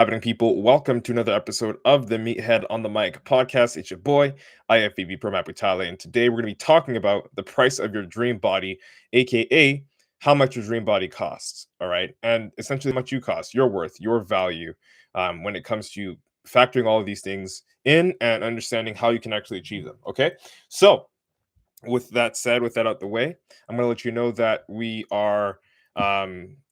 Happening, people? Welcome to another episode of the Meathead on the Mic podcast. It's your boy, IFBB PRO, and today we're going to be talking about the price of your dream body, aka how much your dream body costs. All right, and essentially how much you cost, your worth, your value, when it comes to factoring all of these things in and understanding how you can actually achieve them. Okay, so with that said, with that out the way, I'm going to let you know that we are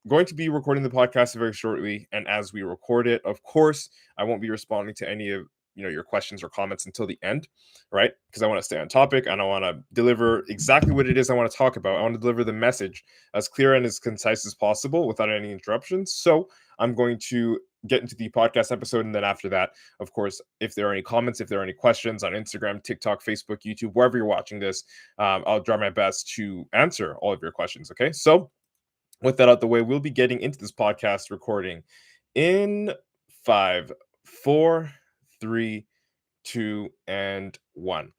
going to be recording the podcast very shortly. And as we record it, of course, I won't be responding to any of your questions or comments until the end, right? Because I want to stay on topic and I want to deliver exactly what it is I want to talk about. I want to deliver the message as clear and as concise as possible without any interruptions. So I'm going to get into the podcast episode, and then after that, of course, if there are any comments, if there are any questions on Instagram, TikTok, Facebook, YouTube, wherever you're watching this, I'll try my best to answer all of your questions. Okay, so with that out the way, we'll be getting into this podcast recording in 5, 4, 3, 2, and 1.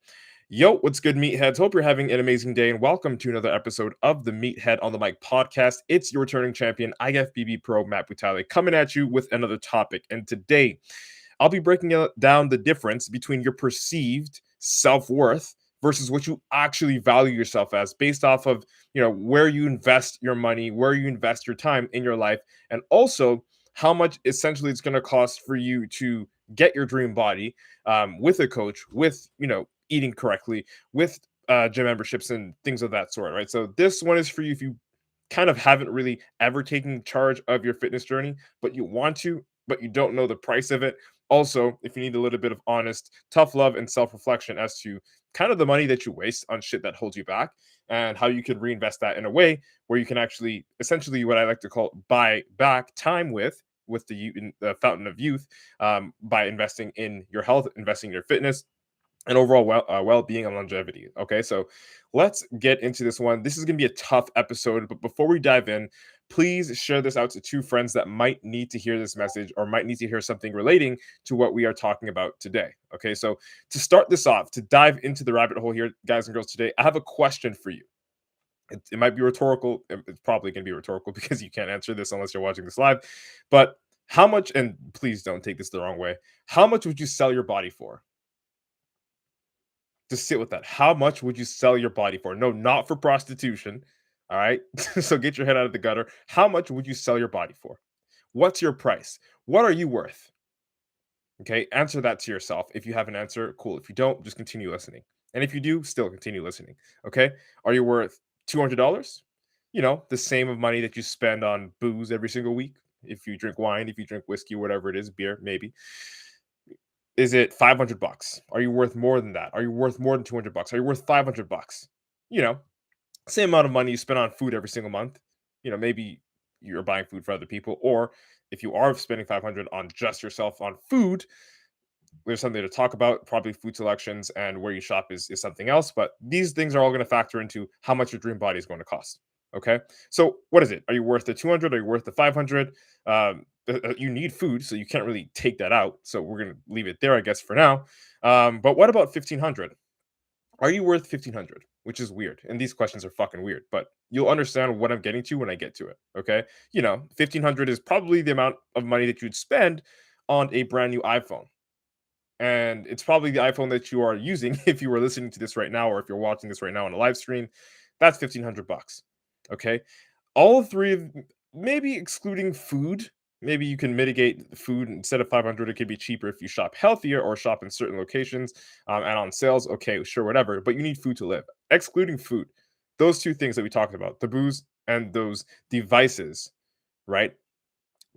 Yo, what's good, meatheads? Hope you're having an amazing day, and welcome to another episode of the Meathead on the Mic podcast. It's your returning champion, IFBB Pro Matt Butale, coming at you with another topic. And today, I'll be breaking down the difference between your perceived self-worth versus what you actually value yourself as, based off of where you invest your money, where you invest your time in your life, and also how much essentially it's going to cost for you to get your dream body, with a coach, with eating correctly, with gym memberships and things of that sort, right? So this one is for you if you kind of haven't really ever taken charge of your fitness journey, but you want to, but you don't know the price of it. Also, if you need a little bit of honest, tough love and self-reflection as to kind of the money that you waste on shit that holds you back, and how you can reinvest that in a way where you can actually, essentially, what I like to call buy back time with the fountain of youth, by investing in your health, investing in your fitness, and overall well-being and longevity. Okay, so let's get into this one. This is going to be a tough episode, but before we dive in, please share this out to 2 friends that might need to hear this message or might need to hear something relating to what we are talking about today. Okay, so to start this off, to dive into the rabbit hole here, guys and girls, today, I have a question for you. It might be rhetorical. It's probably going to be rhetorical because you can't answer this unless you're watching this live. But how much, and please don't take this the wrong way, how much would you sell your body for? Just sit with that. How much would you sell your body for? No, not for prostitution. All right. So get your head out of the gutter. How much would you sell your body for? What's your price? What are you worth? Okay. Answer that to yourself. If you have an answer, cool. If you don't, just continue listening. And if you do, still continue listening. Okay. Are you worth $200? The same of money that you spend on booze every single week. If you drink wine, if you drink whiskey, whatever it is, beer, maybe. Is it $500? Are you worth more than that? Are you worth more than $200? Are you worth $500? You know, Same amount of money you spend on food every single month. Maybe you're buying food for other people, or if you are spending 500 on just yourself on food, there's something to talk about. Probably food selections and where you shop is something else, but these things are all going to factor into how much your dream body is going to cost. Okay, so what is it? Are you worth the 200? Are you worth the 500? You need food, so you can't really take that out. So we're going to leave it there, I guess, for now. But what about 1500? Are you worth 1500? Which is weird. And these questions are fucking weird, but you'll understand what I'm getting to when I get to it. Okay. 1500 is probably the amount of money that you'd spend on a brand new iPhone. And it's probably the iPhone that you are using if you were listening to this right now, or if you're watching this right now on a live stream. That's $1,500. Okay. All three of, maybe excluding food, maybe you can mitigate the food. Instead of 500, it could be cheaper if you shop healthier or shop in certain locations, and on sales. Okay, sure, whatever, but you need food to live. Excluding food, those 2 things that we talked about, the booze and those devices, right?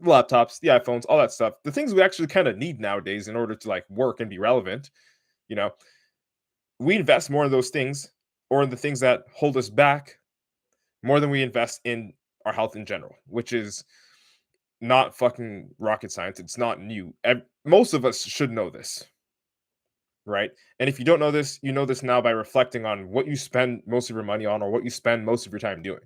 Laptops, the iPhones, all that stuff, the things we actually kind of need nowadays in order to like work and be relevant. you know we invest more in those things, or in the things that hold us back, more than we invest in our health in general, which is not fucking rocket science. It's not new. Most of us should know this, right? And if you don't know this, you know this now by reflecting on what you spend most of your money on, or what you spend most of your time doing.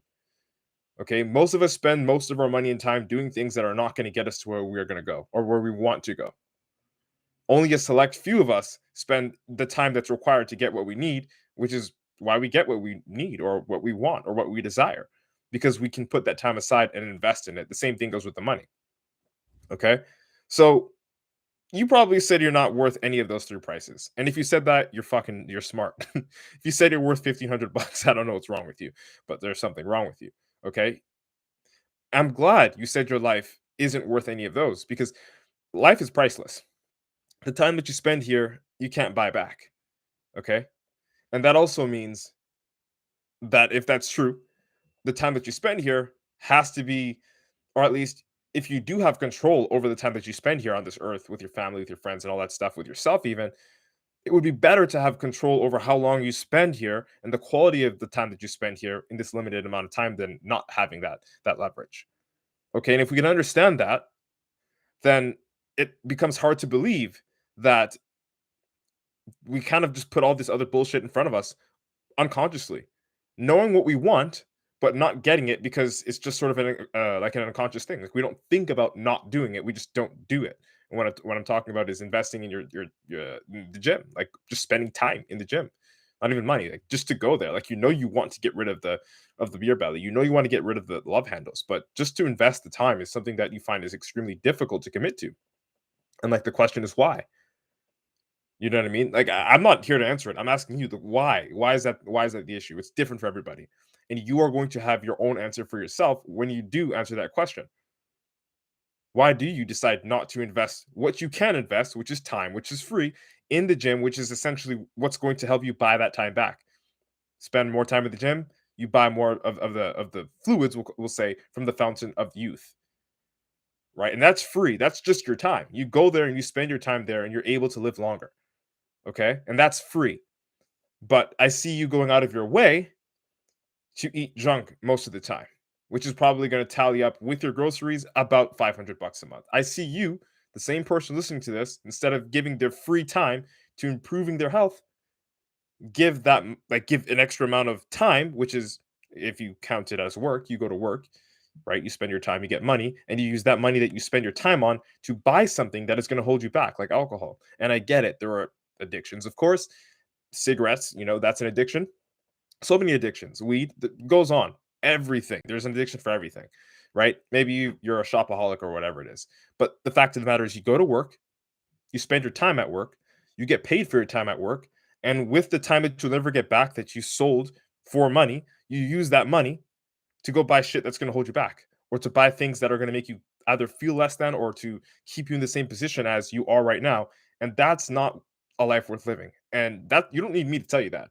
Okay, most of us spend most of our money and time doing things that are not going to get us to where we're going to go, or where we want to go. Only a select few of us spend the time that's required to get what we need, which is why we get what we need, or what we want, or what we desire, because we can put that time aside and invest in it. The same thing goes with the money. Okay. So you probably said you're not worth any of those three prices. And if you said that, you're smart. If you said you're worth 1,500 bucks, I don't know what's wrong with you, but there's something wrong with you. Okay. I'm glad you said your life isn't worth any of those because life is priceless. The time that you spend here, you can't buy back. Okay. And that also means that if that's true, the time that you spend here has to be, or at least if you do have control over the time that you spend here on this earth with your family, with your friends, and all that stuff, with yourself, even, it would be better to have control over how long you spend here and the quality of the time that you spend here in this limited amount of time than not having that leverage. Okay. And if we can understand that, then it becomes hard to believe that we kind of just put all this other bullshit in front of us unconsciously, knowing what we want, but not getting it because it's just sort of like an unconscious thing. Like we don't think about not doing it, we just don't do it. And what I'm talking about is investing in the gym, like just spending time in the gym, not even money, like just to go there. Like you want to get rid of the beer belly, you want to get rid of the love handles, but just to invest the time is something that you find is extremely difficult to commit to. And like the question is why? You know what I mean? Like I'm not here to answer it. I'm asking you the why. Why is that the issue? It's different for everybody. And you are going to have your own answer for yourself when you do answer that question. Why do you decide not to invest what you can invest, which is time, which is free, in the gym, which is essentially what's going to help you buy that time back? Spend more time at the gym, you buy more of the fluids, we'll say, from the fountain of youth, right? And that's free. That's just your time. You go there and you spend your time there and you're able to live longer. Okay. And that's free. But I see you going out of your way to eat junk most of the time, which is probably going to tally up with your groceries about 500 bucks a month. I see you, the same person listening to this, instead of giving their free time to improving their health, give an extra amount of time, which is, if you count it as work, you go to work, right? You spend your time, you get money, and you use that money that you spend your time on to buy something that is going to hold you back, like alcohol. And I get it. There are addictions, of course. Cigarettes, that's an addiction. So many addictions. Weed that goes on. Everything. There's an addiction for everything, right? Maybe you're a shopaholic or whatever it is. But the fact of the matter is, you go to work, you spend your time at work, you get paid for your time at work, and with the time that you'll never get back that you sold for money, you use that money to go buy shit that's going to hold you back, or to buy things that are going to make you either feel less than or to keep you in the same position as you are right now. And that's not a life worth living. And that you don't need me to tell you that.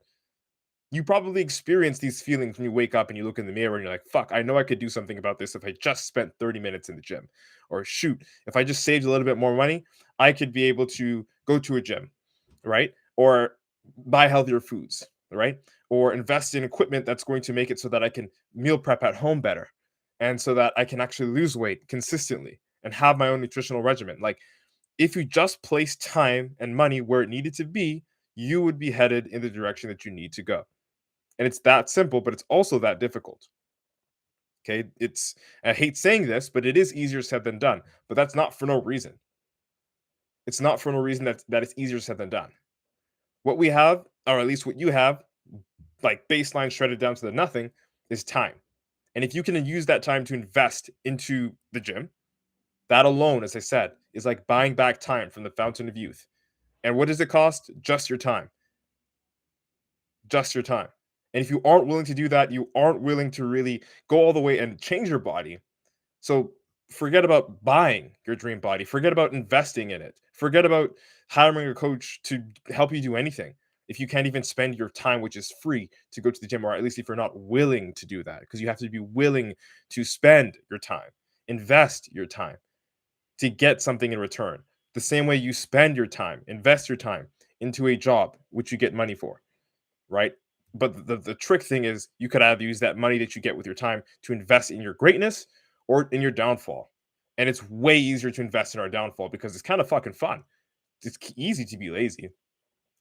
You probably experience these feelings when you wake up and you look in the mirror and you're like, fuck, I know I could do something about this if I just spent 30 minutes in the gym. Or shoot, if I just saved a little bit more money, I could be able to go to a gym, right? Or buy healthier foods, right? Or invest in equipment that's going to make it so that I can meal prep at home better and so that I can actually lose weight consistently and have my own nutritional regimen. Like, if you just place time and money where it needed to be, you would be headed in the direction that you need to go. And it's that simple, but it's also that difficult. Okay. I hate saying this, but it is easier said than done. But that's not for no reason. It's not for no reason that it's easier said than done. What we have, or at least what you have, like baseline shredded down to the nothing, is time. And if you can use that time to invest into the gym, that alone, as I said, is like buying back time from the fountain of youth. And what does it cost? Just your time. Just your time. And if you aren't willing to do that, you aren't willing to really go all the way and change your body. So forget about buying your dream body. Forget about investing in it. Forget about hiring a coach to help you do anything. If you can't even spend your time, which is free, to go to the gym, or at least if you're not willing to do that, because you have to be willing to spend your time, invest your time to get something in return. The same way you spend your time, invest your time into a job, which you get money for, right? But the trick thing is you could either use that money that you get with your time to invest in your greatness or in your downfall. And it's way easier to invest in our downfall because it's kind of fucking fun. It's easy to be lazy.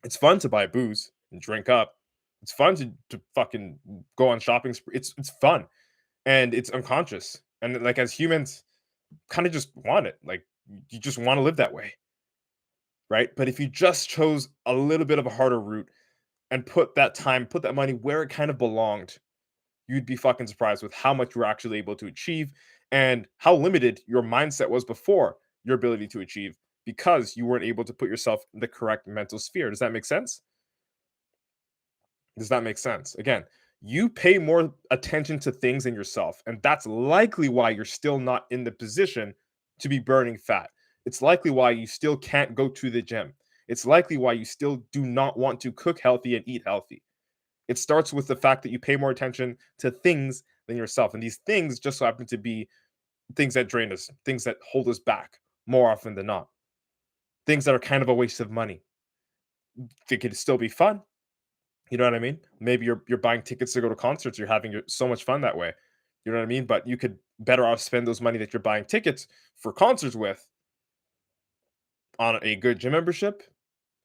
It's fun to buy booze and drink up. It's fun to fucking go on shopping spree. It's fun and it's unconscious. And like as humans, kind of just want it. Like you just want to live that way, right? But if you just chose a little bit of a harder route and put that time, put that money where it kind of belonged, you'd be fucking surprised with how much you're actually able to achieve and how limited your mindset was before. your ability to achieve because you weren't able to put yourself in the correct mental sphere. Does that make sense? Does that make sense? Again, you pay more attention to things than yourself, and that's likely why you're still not in the position to be burning fat. It's likely why you still can't go to the gym. It's likely why you still do not want to cook healthy and eat healthy. It starts with the fact that you pay more attention to things than yourself. And these things just so happen to be things that drain us, things that hold us back more often than not, things that are kind of a waste of money. They could still be fun. You know what I mean? Maybe you're buying tickets to go to concerts. You're having so much fun that way. You know what I mean? But you could better off spend those money that you're buying tickets for concerts with on a good gym membership.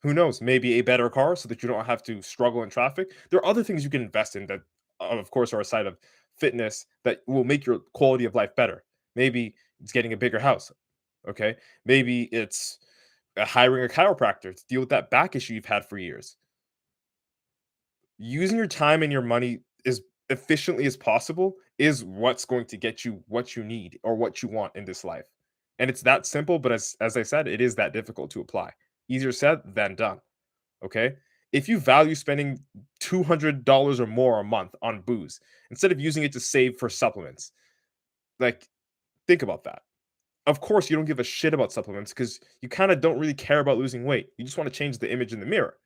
Who knows? Maybe a better car so that you don't have to struggle in traffic. There are other things you can invest in that, of course, are a side of fitness that will make your quality of life better. Maybe it's getting a bigger house. Okay. Maybe it's hiring a chiropractor to deal with that back issue you've had for years. Using your time and your money as efficiently as possible is what's going to get you what you need or what you want in this life. And it's that simple, but as I said, it is that difficult to apply. Easier said than done. Okay? If you value spending $200 or more a month on booze instead of using it to save for supplements, like think about that. Of course, you don't give a shit about supplements because you kind of don't really care about losing weight. You just want to change the image in the mirror.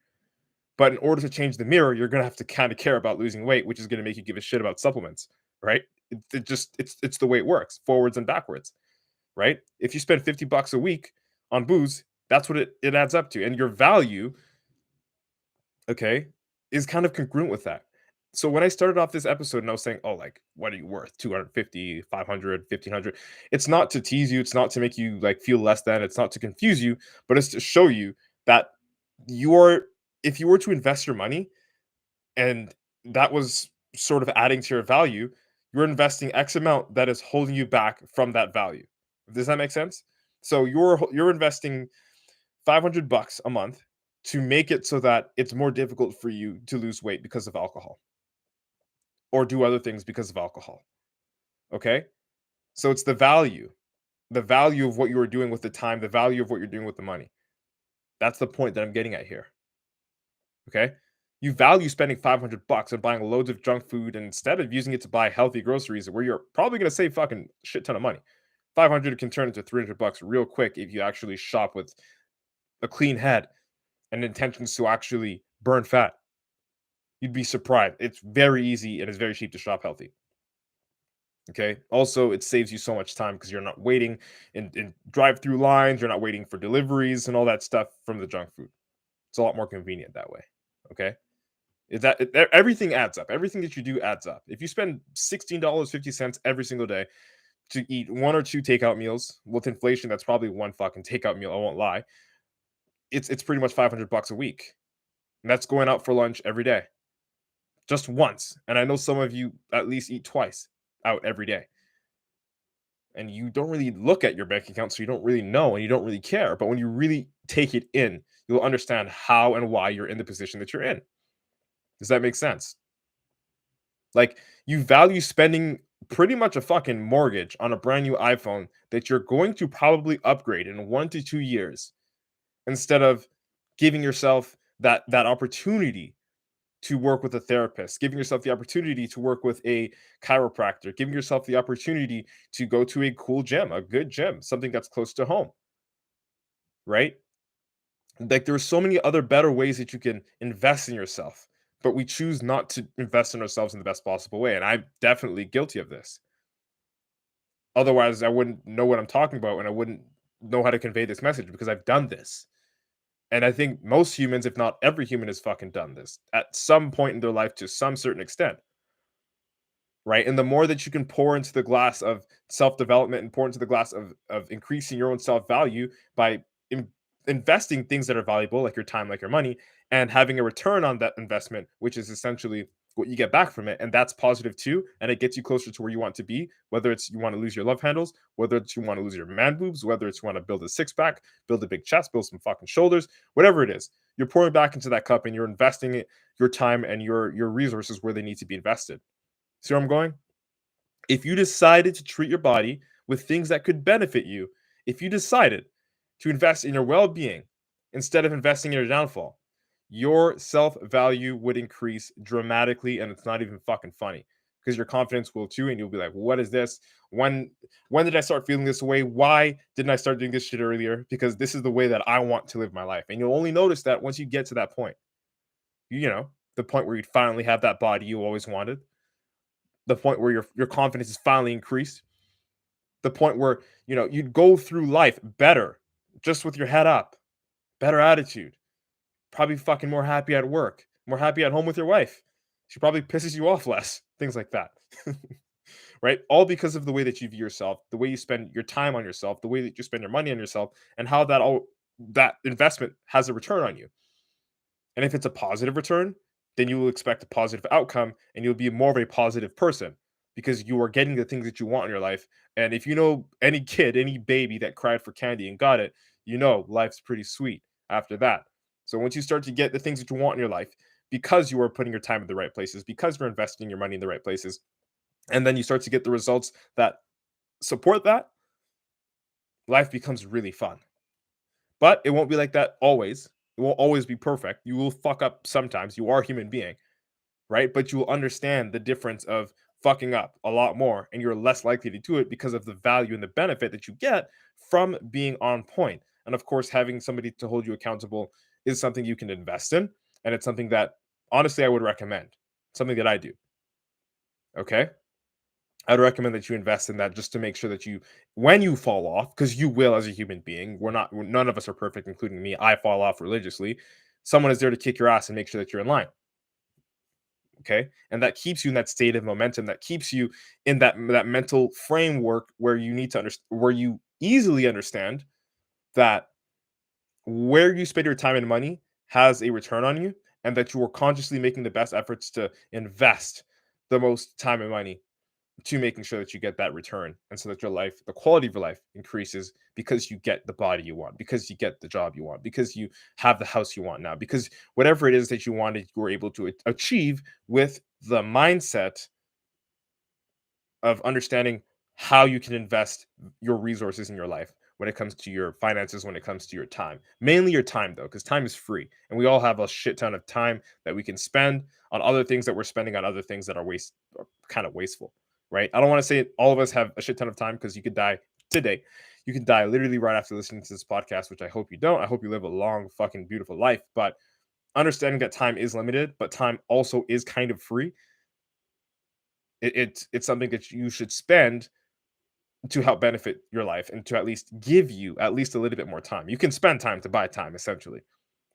But in order to change the mirror, you're gonna have to kind of care about losing weight, which is gonna make you give a shit about supplements, right? It just it's the way it works, forwards and backwards, right? If you spend $50 a week on booze, that's what it adds up to. And your value, okay, is kind of congruent with that. So when I started off this episode and I was saying, oh, like, what are you worth? 250, 500, 1500. It's not to tease you, it's not to make you like feel less than, it's not to confuse you, but it's to show you that you're if you were to invest your money and that was sort of adding to your value, you're investing X amount that is holding you back from that value. Does that make sense? So you're investing $500 a month to make it so that it's more difficult for you to lose weight because of alcohol or do other things because of alcohol. Okay? So it's the value of what you are doing with the time, the value of what you're doing with the money. That's the point that I'm getting at here. Okay? You value spending $500 on buying loads of junk food and instead of using it to buy healthy groceries where you're probably going to save fucking shit ton of money. 500 can turn into $300 real quick if you actually shop with a clean head and intentions to actually burn fat. You'd be surprised. It's very easy and it's very cheap to shop healthy. Okay. Also, it saves you so much time because you're not waiting in drive-through lines, you're not waiting for deliveries and all that stuff from the junk food. It's a lot more convenient that way. Okay. Everything adds up. Everything that you do adds up. If you spend $16.50 every single day to eat one or two takeout meals, with inflation, that's probably one fucking takeout meal. I won't lie. It's pretty much $500 a week, and that's going out for lunch every day, just once. And I know some of you at least eat twice out every day, and you don't really look at your bank account, so you don't really know and you don't really care. But when you really take it in, you'll understand how and why you're in the position that you're in. Does that make sense? Like, you value spending pretty much a fucking mortgage on a brand new iPhone that you're going to probably upgrade in 1 to 2 years instead of giving yourself that opportunity to work with a therapist, giving yourself the opportunity to work with a chiropractor, giving yourself the opportunity to go to a cool gym, a good gym, something that's close to home, right? Like there's so many other better ways that you can invest in yourself, but we choose not to invest in ourselves in the best possible way. And I'm definitely guilty of this. Otherwise, I wouldn't know what I'm talking about and I wouldn't know how to convey this message because I've done this. And I think most humans, if not every human, has fucking done this at some point in their life to some certain extent. Right. And the more that you can pour into the glass of self development and pour into the glass of increasing your own self value by investing things that are valuable, like your time, like your money, and having a return on that investment, which is essentially what you get back from it. And that's positive too. And it gets you closer to where you want to be, whether it's you want to lose your love handles, whether it's you want to lose your man boobs, whether it's you want to build a six pack, build a big chest, build some fucking shoulders, whatever it is. You're pouring back into that cup and you're investing it, your time and your resources where they need to be invested. See where I'm going? If you decided to treat your body with things that could benefit you If you decided to invest in your well-being instead of investing in your downfall, your self-value would increase dramatically, and it's not even fucking funny because your confidence will too, and you'll be like, what is this? When when did I start feeling this way? Why didn't I start doing this shit earlier? Because this is the way that I want to live my life. And you'll only notice that once you get to that point. You know, the point where you finally have that body you always wanted, the point where your confidence is finally increased, the point where, you'd go through life better, just with your head up, better attitude, probably fucking more happy at work, more happy at home with your wife. She probably pisses you off less, things like that. Right? All because of the way that you view yourself, the way you spend your time on yourself, the way that you spend your money on yourself, and how that investment has a return on you. And if it's a positive return, then you will expect a positive outcome and you'll be more of a positive person because you are getting the things that you want in your life. And if you know any kid, any baby that cried for candy and got it, life's pretty sweet after that. So once you start to get the things that you want in your life, because you are putting your time in the right places, because you're investing your money in the right places, and then you start to get the results that support that, life becomes really fun. But it won't be like that always. It won't always be perfect. You will fuck up sometimes. You are a human being, right? But you will understand the difference of fucking up a lot more, and you're less likely to do it because of the value and the benefit that you get from being on point. And of course, having somebody to hold you accountable is something you can invest in, and it's something that honestly I would recommend. Something that I do. Okay? I'd recommend that you invest in that just to make sure that when you fall off, because you will as a human being, none of us are perfect, including me. I fall off religiously. Someone is there to kick your ass and make sure that you're in line. Okay, and that keeps you in that state of momentum. That keeps you in that mental framework where you need to understand, where you easily understand that where you spend your time and money has a return on you, and that you are consciously making the best efforts to invest the most time and money to making sure that you get that return, and so that the quality of your life increases because you get the body you want, because you get the job you want, because you have the house you want now, because whatever it is that you wanted, you were able to achieve with the mindset of understanding how you can invest your resources in your life when it comes to your finances, when it comes to your time. Mainly your time, though, because time is free. And we all have a shit ton of time that we can spend on other things that we're spending on other things that are kind of wasteful, right? I don't want to say all of us have a shit ton of time because you could die today. You can die literally right after listening to this podcast, which I hope you don't. I hope you live a long, fucking beautiful life. But understanding that time is limited, but time also is kind of free. It's something that you should spend to help benefit your life and to at least give you at least a little bit more time. You can spend time to buy time, essentially.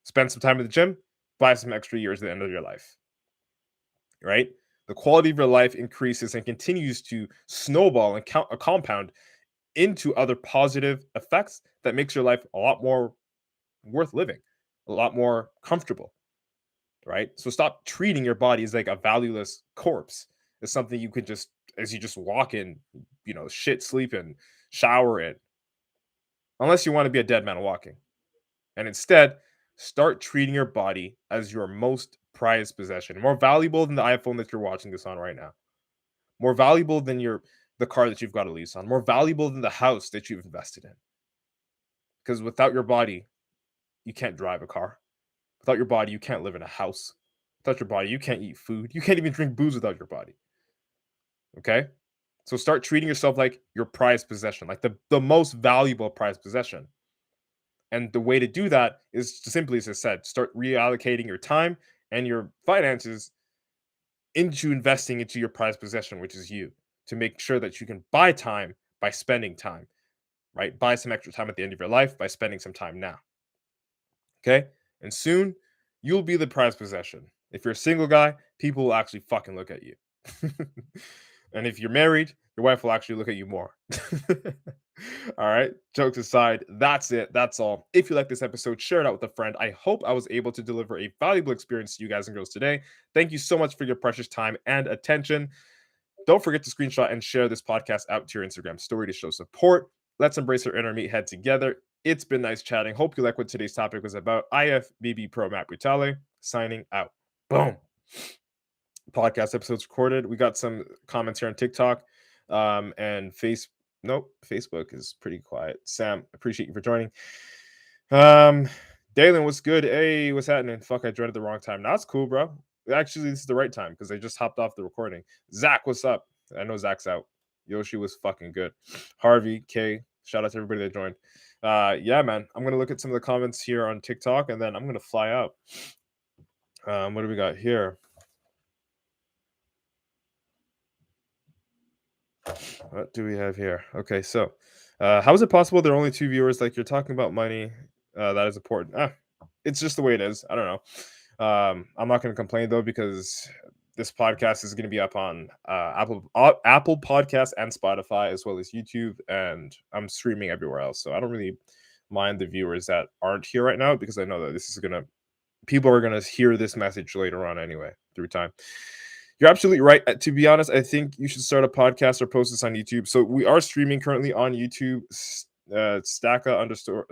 Spend some time at the gym, buy some extra years at the end of your life, right? The quality of your life increases and continues to snowball and compound into other positive effects that makes your life a lot more worth living, a lot more comfortable, right? So stop treating your body as like a valueless corpse. It's something you could just, as you just walk in, shit, sleep in, shower in, unless you want to be a dead man walking. And instead, start treating your body as your most prized possession, more valuable than the iPhone that you're watching this on right now, more valuable than the car that you've got a lease on, more valuable than the house that you've invested in. Because without your body, you can't drive a car. Without your body, you can't live in a house. Without your body, you can't eat food. You can't even drink booze without your body. Okay? So start treating yourself like your prized possession, like the most valuable prized possession. And the way to do that is to simply, as I said, start reallocating your time and your finances into investing into your prized possession, which is you, to make sure that you can buy time by spending time, right? Buy some extra time at the end of your life by spending some time now. Okay? And soon you'll be the prized possession. If you're a single guy, people will actually fucking look at you. And if you're married, your wife will actually look at you more. All right. Jokes aside, that's it. That's all. If you like this episode, share it out with a friend. I hope I was able to deliver a valuable experience to you guys and girls today. Thank you so much for your precious time and attention. Don't forget to screenshot and share this podcast out to your Instagram story to show support. Let's embrace our inner meathead together. It's been nice chatting. Hope you like what today's topic was about. IFBB Pro Matt Brutale signing out. Boom. Podcast episodes recorded. We got some comments here on TikTok and Facebook. Nope. Facebook is pretty quiet. Sam, appreciate you for joining. Um, Dalen, what's good? Hey, what's happening? Fuck, I joined at the wrong time. That's cool, bro. Actually, this is the right time because I just hopped off the recording. Zach, what's up? I know Zach's out. Yoshi was fucking good. Harvey, K, shout out to everybody that joined. Yeah, man. I'm gonna look at some of the comments here on TikTok and then I'm gonna fly out. What do we got here? What do we have here? Okay, so how is it possible there are only two viewers? Like you're talking about money, that is important. It's just the way it is. I don't know. I'm not going to complain though because this podcast is going to be up on Apple Podcast and Spotify as well as YouTube, and I'm streaming everywhere else. So I don't really mind the viewers that aren't here right now because I know that this is gonna people are gonna hear this message later on anyway through time. You're absolutely right. To be honest, I think you should start a podcast or post this on YouTube. So we are streaming currently on YouTube. Stacka underscore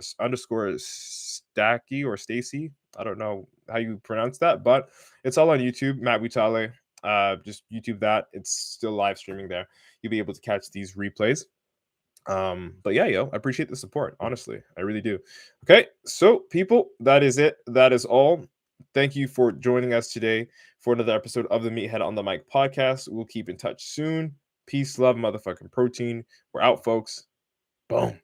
Stacky or Stacy. I don't know how you pronounce that, but it's all on YouTube. Matt Butale. Just YouTube that. It's still live streaming there. You'll be able to catch these replays. But yeah, yo, I appreciate the support. Honestly, I really do. Okay, so people, that is it. That is all. Thank you for joining us today for another episode of the Meathead on the Mic podcast. We'll keep in touch soon. Peace, love, motherfucking protein. We're out, folks. Boom.